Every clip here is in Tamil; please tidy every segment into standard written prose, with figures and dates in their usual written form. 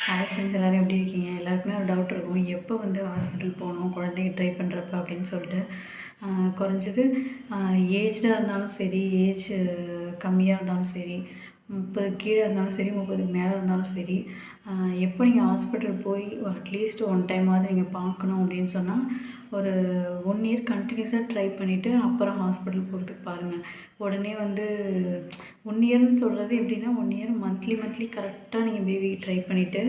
ஹாய் ஃப்ரெண்ட்ஸ், எல்லோரும் எப்படி இருக்கீங்க? எல்லாருக்குமே ஒரு டவுட் இருக்கும், எப்போ வந்து ஹாஸ்பிட்டல் போகணும் குழந்தைக்கு ட்ரை பண்ணுறப்ப அப்படின்னு சொல்லிட்டு. குறைஞ்சது ஏஜ்டாக இருந்தாலும் சரி, ஏஜ் கம்மியாக இருந்தாலும் சரி, 30 கீழே இருந்தாலும் சரி, 30க்கு மேலே இருந்தாலும் சரி, எப்போ நீங்கள் ஹாஸ்பிட்டல் போய் அட்லீஸ்ட் ஒன் டைமாவது நீங்கள் பார்க்கணும் அப்படின்னு சொன்னால், ஒரு 1 இயர் கண்டினியூஸாக ட்ரை பண்ணிவிட்டு அப்புறம் ஹாஸ்பிட்டல் போகிறதுக்கு பாருங்கள். உடனே வந்து 1 இயர்னு சொல்கிறது எப்படின்னா, 1 இயர் மந்த்லி கரெக்டாக நீங்கள் பேபிக்கு ட்ரை பண்ணிவிட்டு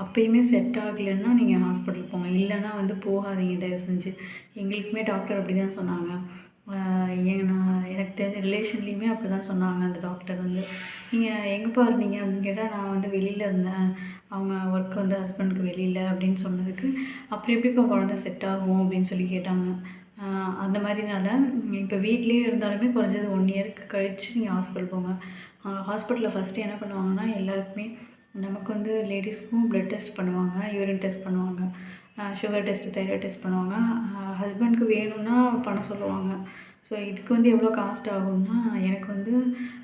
அப்போயுமே செட் ஆகலைன்னா நீங்கள் ஹாஸ்பிட்டல் போங்க. இல்லைன்னா வந்து போகாதீங்க தயவு செஞ்சு. எங்களுக்குமே டாக்டர் அப்படி தான் சொன்னாங்க. எனக்கு தெரிஞ்ச ரிலேஷன்லேயுமே அப்படி தான் சொன்னாங்க. அந்த டாக்டர் வந்து, நீங்கள் எங்கேப்பா இருந்தீங்க அப்படின்னு கேட்டால், நான் வந்து வெளியில் இருந்தேன், அவங்க ஒர்க் வந்து ஹஸ்பண்டுக்கு வெளியில் அப்படின்னு சொன்னதுக்கு, அப்புறம் எப்படிப்பா குழந்த செட் ஆகும் அப்படின்னு சொல்லி கேட்டாங்க. அந்த மாதிரினால இப்போ வீட்லேயே இருந்தாலுமே குறைஞ்சது 1 இயருக்கு கழித்து நீங்கள் ஹாஸ்பிட்டல் போங்க. ஹாஸ்பிட்டலில் ஃபஸ்ட்டு என்ன பண்ணுவாங்கன்னா, எல்லாருக்குமே நமக்கு வந்து லேடிஸ்க்கும் ப்ளட் டெஸ்ட் பண்ணுவாங்க, யூரின் டெஸ்ட் பண்ணுவாங்க, சுகர் டெஸ்ட்டு, தைராய்டு டெஸ்ட் பண்ணுவாங்க. ஹஸ்பண்டுக்கு வேணும்னா பண்ண சொல்லுவாங்க. ஸோ இதுக்கு வந்து எவ்வளோ காஸ்ட் ஆகும்னா, எனக்கு வந்து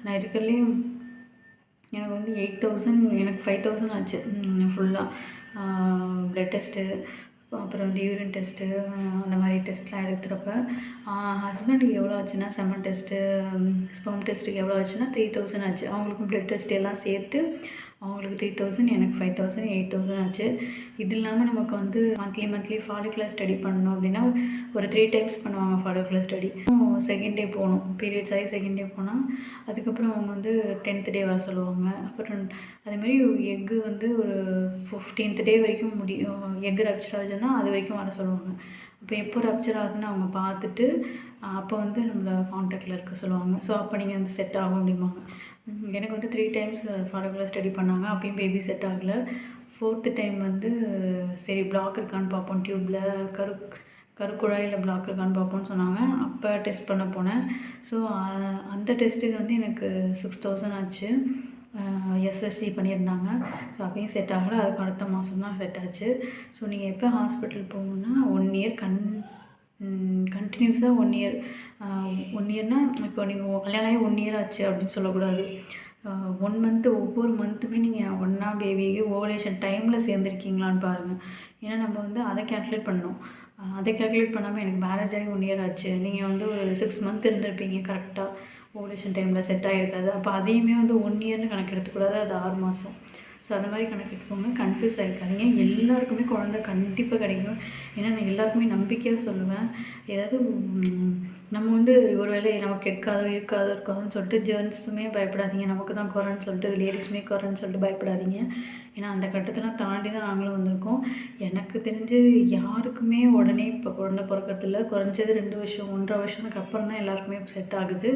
நான் இருக்கிறதுலே எனக்கு வந்து 8000, எனக்கு 5000 ஆச்சு ஃபுல்லாக. ப்ளட் டெஸ்ட்டு, அப்புறம் வந்து யூரின் டெஸ்ட்டு, அந்த மாதிரி டெஸ்ட்லாம் எடுக்கிறப்ப ஹஸ்பண்டுக்கு எவ்வளோ ஆச்சுன்னா, செமன் டெஸ்ட்டு, ஸ்பெர்ம் டெஸ்ட்டுக்கு எவ்வளோ ஆச்சுன்னா 3000 ஆச்சு. அவங்களுக்கும் ப்ளட் டெஸ்ட் எல்லாம் சேர்த்து அவங்களுக்கு 3000, எனக்கு 5000, 8000 ஆச்சு. இது இல்லாமல் நமக்கு வந்து மந்த்லி ஃபாலிகுலர் ஸ்டடி பண்ணணும் அப்படின்னா ஒரு 3 டைம்ஸ் பண்ணுவாங்க ஃபாலிகுலர் ஸ்டடி. செகண்ட் டே போகணும், பீரியட்ஸ் ஆகி செகண்ட் டே போனால் அதுக்கப்புறம் அவங்க வந்து 10th டே வர சொல்லுவாங்க. அப்புறம் அதேமாதிரி எக்கு வந்து ஒரு 15th டே வரைக்கும் எக்கு ரப்ச்சர் ஆச்சுன்னா அது வரைக்கும் வர சொல்லுவாங்க. அப்போ எப்போ ரப்ச்சர் ஆகுதுன்னு அவங்க பார்த்துட்டு அப்போ வந்து நம்மளை காண்டாக்டில் இருக்க சொல்லுவாங்க. ஸோ அப்போ நீங்கள் வந்து செட் ஆகும் அப்படிம்பாங்க. எனக்கு வந்து 3 டைம்ஸ் ஃபாலிகுலர் ஸ்டடி பண்ணாங்க, அப்பயும் பேபி செட் ஆகலை. 4th டைம் வந்து சரி பிளாக் இருக்கான்னு பார்ப்போம், டியூப்பில் கருக்குழாயில் பிளாக் இருக்கான்னு பார்ப்போம்னு சொன்னாங்க. அப்போ டெஸ்ட் பண்ண போனேன். ஸோ அந்த டெஸ்ட்டுக்கு வந்து எனக்கு 6000 ஆச்சு. எஸ்எஸ்சி பண்ணியிருந்தாங்க. ஸோ அப்பயும் செட் ஆகலை. அதுக்கு அடுத்த மாதம் தான் செட் ஆச்சு. ஸோ நீங்கள் எப்போ ஹாஸ்பிட்டல் போகணுன்னா 1 இயர் கண்டினியூஸாக 1 இயர் 1 இயர்னால் இப்போ நீங்கள் கல்யாணம் ஆகி 1 இயர் ஆச்சு அப்படின்னு சொல்லக்கூடாது. 1 மந்த்து, ஒவ்வொரு மந்த்துமே நீங்கள் ஒன்றா பேபிக்கு ஓவலேஷன் டைமில் சேர்ந்துருக்கீங்களான்னு பாருங்கள். ஏன்னா நம்ம வந்து அதை கேல்குலேட் பண்ணணும். அதை கேல்குலேட் பண்ணாமல் எனக்கு மேரேஜ் ஆகி 1 இயர் ஆச்சு, நீங்கள் வந்து ஒரு 6 மந்த் இருந்திருப்பீங்க கரெக்டாக, ஓவலேஷன் டைமில் செட் ஆகிருக்காது. அப்போ அதையுமே வந்து 1 இயர்னு கணக்கு எடுத்துக்கூடாது, அது 6 மாதம். ஸோ அந்த மாதிரி கணக்கு எடுத்துக்கோங்க. கன்ஃபியூஸ் ஆகிருக்காதீங்க. எல்லாருக்குமே குழந்த கண்டிப்பாக கிடைக்கும். ஏன்னா நான் எல்லாருக்குமே நம்பிக்கையாக சொல்லுவேன். ஏதாவது நம்ம வந்து ஒரு வேளை நமக்கு இருக்காதோன்னு சொல்லிட்டு ஜென்ஸுமே பயப்படாதீங்க. நமக்கு தான் குறைன்னு சொல்லிட்டு லேடிஸுமே குறைன்னு சொல்லிட்டு பயப்படாதீங்க. ஏன்னா அந்த கட்டத்தெல்லாம் தாண்டி தான் நாங்களும் வந்திருக்கோம். எனக்கு தெரிஞ்சு யாருக்குமே உடனே இப்போ குழந்த பிறக்கறதில்ல. குறைஞ்சது 2 வருஷம், 1.5 வருஷத்துக்கு அப்புறம் தான் எல்லாருக்குமே செட் ஆகுது.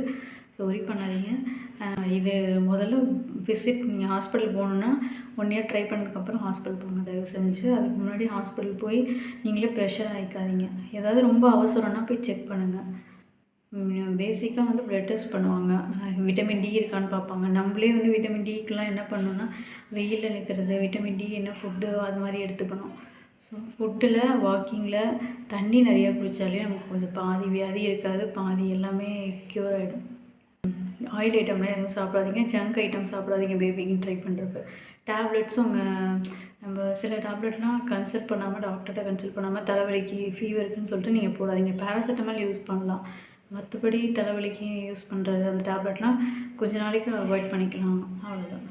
ஸோ ஒரி பண்ணாதீங்க. இது முதல்ல விசிட், நீங்கள் ஹாஸ்பிட்டல் போகணுன்னா 1 இயர் ட்ரை பண்ணதுக்கப்புறம் ஹாஸ்பிட்டல் போங்க தயவு செஞ்சு. அதுக்கு முன்னாடி ஹாஸ்பிட்டல் போய் நீங்களே ப்ரெஷர் ஆகிக்காதீங்க. ஏதாவது ரொம்ப அவசரம்னா போய் செக் பண்ணுங்கள். பேசிக்காக வந்து ப்ளட் டெஸ்ட் பண்ணுவாங்க, விட்டமின் டி இருக்கான்னு பார்ப்பாங்க. நம்மளே வந்து விட்டமின் டிக்கெலாம் என்ன பண்ணணுன்னா, வெயிலில் நிற்கிறது, விட்டமின் டி என்ன ஃபுட்டு அது மாதிரி எடுத்துக்கணும். ஸோ ஃபுட்டில், வாக்கிங்கில், தண்ணி நிறையா குடித்தாலே நமக்கு கொஞ்சம் பாதி வியாதி இருக்காது, பாதி எல்லாமே க்யூர் ஆகிடும். ஆயில் ஐட்டம்லாம் எதுவும் சாப்பிடாதீங்க, ஜங்க் ஐட்டம் சாப்பிடாதீங்க பேபிக்கு ட்ரை பண்ணுறப்ப. டேப்லெட்ஸும் நம்ம சில டேப்லெட்லாம் கன்சல்ட் பண்ணாமல், டாக்டர்கிட்ட கன்சல்ட் பண்ணாமல் தலைவலிக்கு, ஃபீவருக்குன்னு சொல்லிட்டு நீங்கள் போடாதீங்க. பேராசிட்டமால் யூஸ் பண்ணலாம், மற்றபடி தலைவலிக்கு யூஸ் பண்ணுறது அந்த டேப்லெட்லாம் கொஞ்ச நாளைக்கு அவாய்ட் பண்ணிக்கலாம், அவ்வளோதான்.